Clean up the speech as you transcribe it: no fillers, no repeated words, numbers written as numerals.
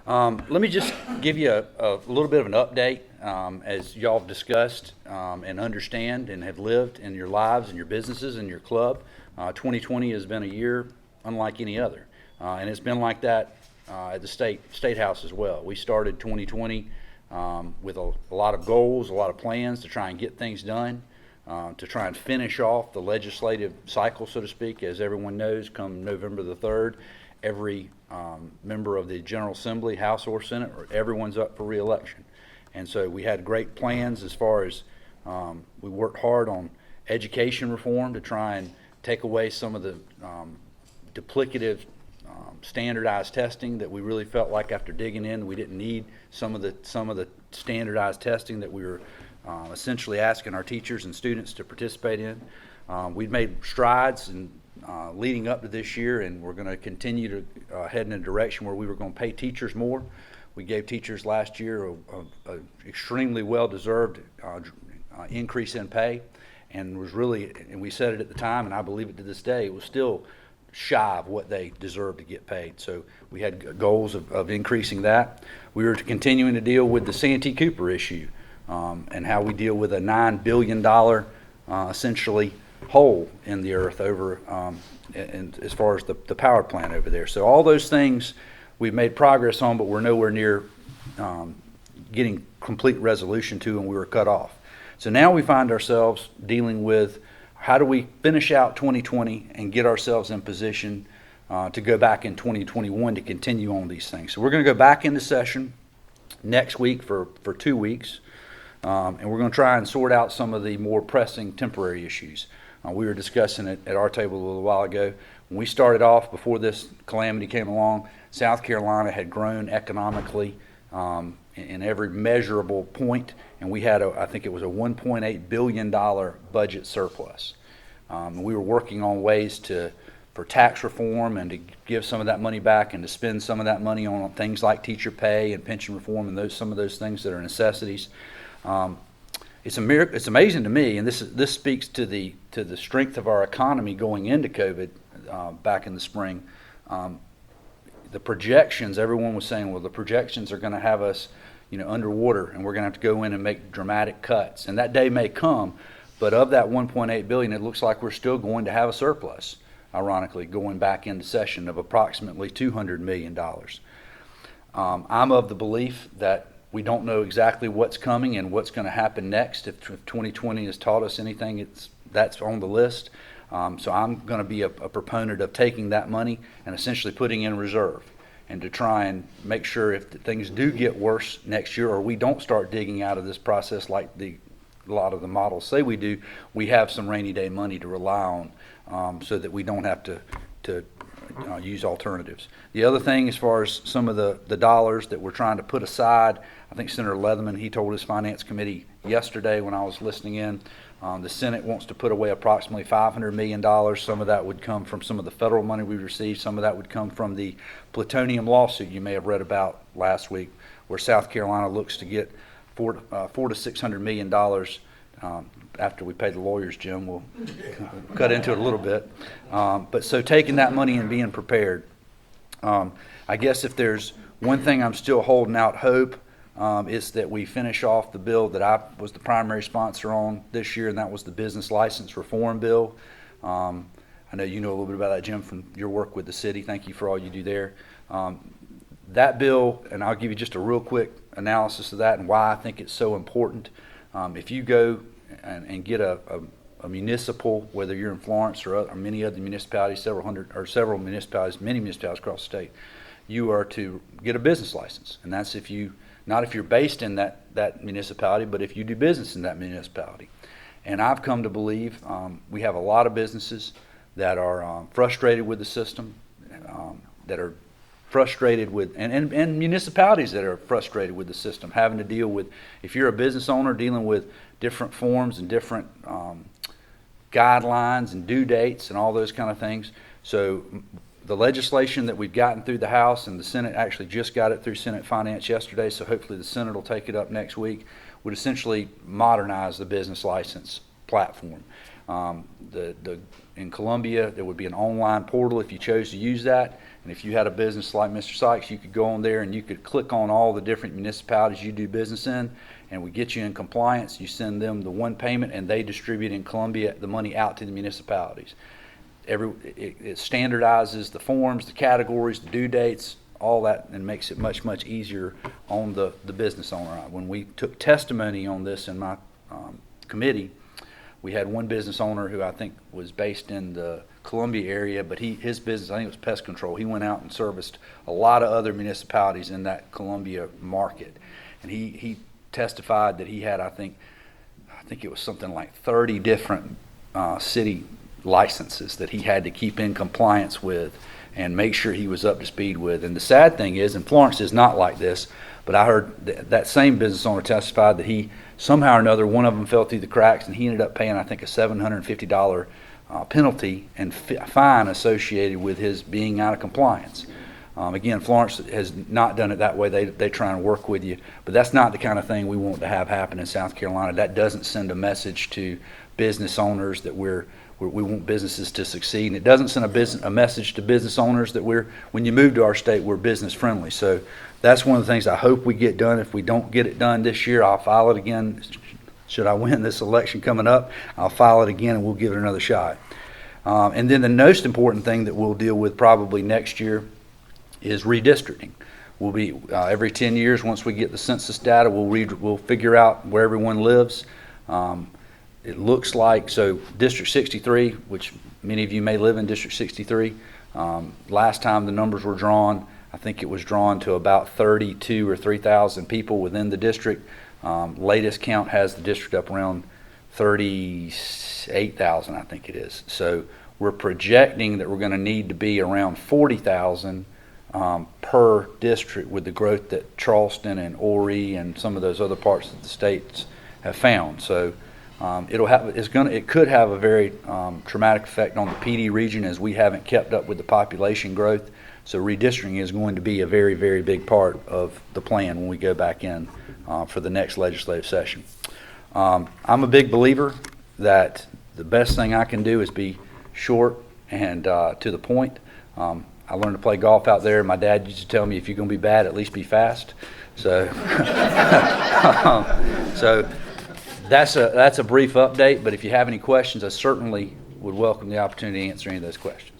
Let me just give you a little bit of an update as y'all have discussed and understand and have lived in your lives and your businesses and your club. 2020 has been a year unlike any other, and it's been like that at the state house as well. We started 2020 with a lot of goals, a lot of plans to try and get things done, to try and finish off the legislative cycle, so to speak. As everyone knows, come November the 3rd, every member of the General Assembly, House or Senate, or everyone's up for re-election. And so we had great plans as far as we worked hard on education reform to try and take away some of the duplicative standardized testing that we really felt like after digging in we didn't need some of the standardized testing that we were essentially asking our teachers and students to participate in. We've made strides in leading up to this year, and we're going to continue to head in a direction where we were going to pay teachers more. We gave teachers last year a extremely well-deserved increase in pay, and we said it at the time, and I believe it to this day, it was still shy of what they deserved to get paid. So we had goals of increasing that. We were continuing to deal with the Santee Cooper issue and how we deal with a $9 billion essentially hole in the earth over and as far as the power plant over there. So all those things we've made progress on, but we're nowhere near getting complete resolution to, and we were cut off. So now we find ourselves dealing with how do we finish out 2020 and get ourselves in position to go back in 2021 to continue on these things. So we're going to go back into session next week for 2 weeks, and we're going to try and sort out some of the more pressing temporary issues. We were discussing it at our table a little while ago. When we started off, before this calamity came along, South Carolina had grown economically in every measurable point, and we had, I think it was a $1.8 billion budget surplus. We were working on ways for tax reform and to give some of that money back and to spend some of that money on things like teacher pay and pension reform and some of those things that are necessities. It's amazing to me, and this speaks to the strength of our economy going into COVID back in the spring. The projections, everyone was saying, well, the projections are going to have us, underwater, and we're going to have to go in and make dramatic cuts. And that day may come, but of that $1.8 billion, it looks like we're still going to have a surplus, ironically, going back into session of approximately $200 million. I'm of the belief that we don't know exactly what's coming and what's going to happen next. If 2020 has taught us anything, that's on the list. So I'm going to be a proponent of taking that money and essentially putting in reserve, and to try and make sure if things do get worse next year or we don't start digging out of this process like a lot of the models say we do, we have some rainy day money to rely on so that we don't have to use alternatives. The other thing, as far as some of the dollars that we're trying to put aside, I think Senator Leatherman, he told his finance committee yesterday when I was listening in, the Senate wants to put away approximately $500 million. Some of that would come from some of the federal money we received. Some of that would come from the plutonium lawsuit you may have read about last week, where South Carolina looks to get $400 to $600 million. After we pay the lawyers, Jim, we'll cut into it a little bit. But so taking that money and being prepared. I guess if there's one thing I'm still holding out hope, is that we finish off the bill that I was the primary sponsor on this year, and that was the business license reform bill. I know you know a little bit about that, Jim, from your work with the city. Thank you for all you do there. That bill, and I'll give you just a real quick analysis of that and why I think it's so important. If you go and get a municipal, whether you're in Florence or many other municipalities, several municipalities, many municipalities across the state, you are to get a business license, and that's not if you're based in that municipality, but if you do business in that municipality. And I've come to believe we have a lot of businesses that are frustrated with the system, that are frustrated with, and municipalities that are frustrated with the system, having to deal with, if you're a business owner, dealing with different forms and different guidelines and due dates and all those kind of things. So the legislation that we've gotten through the House, and the Senate actually just got it through Senate Finance yesterday, so hopefully the Senate will take it up next week, would essentially modernize the business license platform. The in Columbia, there would be an online portal if you chose to use that. And if you had a business like Mr. Sykes, you could go on there and you could click on all the different municipalities you do business in, and we get you in compliance. You send them the one payment, and they distribute in Columbia the money out to the municipalities. It standardizes the forms, the categories, the due dates, all that, and makes it much, much easier on the business owner. When we took testimony on this in my committee, we had one business owner who I think was based in the Columbia area, but his business, I think it was pest control. He went out and serviced a lot of other municipalities in that Columbia market. And he testified that he had, I think it was something like 30 different city licenses that he had to keep in compliance with and make sure he was up to speed with. And the sad thing is, and Florence is not like this, but I heard that same business owner testified that he somehow or another, one of them fell through the cracks, and he ended up paying, I think, a $750 penalty and fine associated with his being out of compliance. Again, Florence has not done it that way. They try and work with you, but that's not the kind of thing we want to have happen in South Carolina. That doesn't send a message to business owners that we want businesses to succeed, and it doesn't send a message to business owners that when you move to our state, we're business friendly. So that's one of the things I hope we get done. If we don't get it done this year, I'll file it again. Should I win this election coming up, I'll file it again and we'll give it another shot. And then the most important thing that we'll deal with probably next year is redistricting. We'll be every 10 years, once we get the census data, we'll figure out where everyone lives. It looks like, so District 63, which many of you may live in District 63, last time the numbers were drawn, I think it was drawn to about 32 or 3,000 people within the district. Latest count has the district up around 38,000, I think it is. So we're projecting that we're going to need to be around 40,000 per district with the growth that Charleston and Horry and some of those other parts of the states have found. So it could have a very traumatic effect on the PD region, as we haven't kept up with the population growth. So redistricting is going to be a very, very big part of the plan when we go back in for the next legislative session. I'm a big believer that the best thing I can do is be short and to the point. I learned to play golf out there. My dad used to tell me, if you're going to be bad, at least be fast. So, so that's a brief update. But if you have any questions, I certainly would welcome the opportunity to answer any of those questions.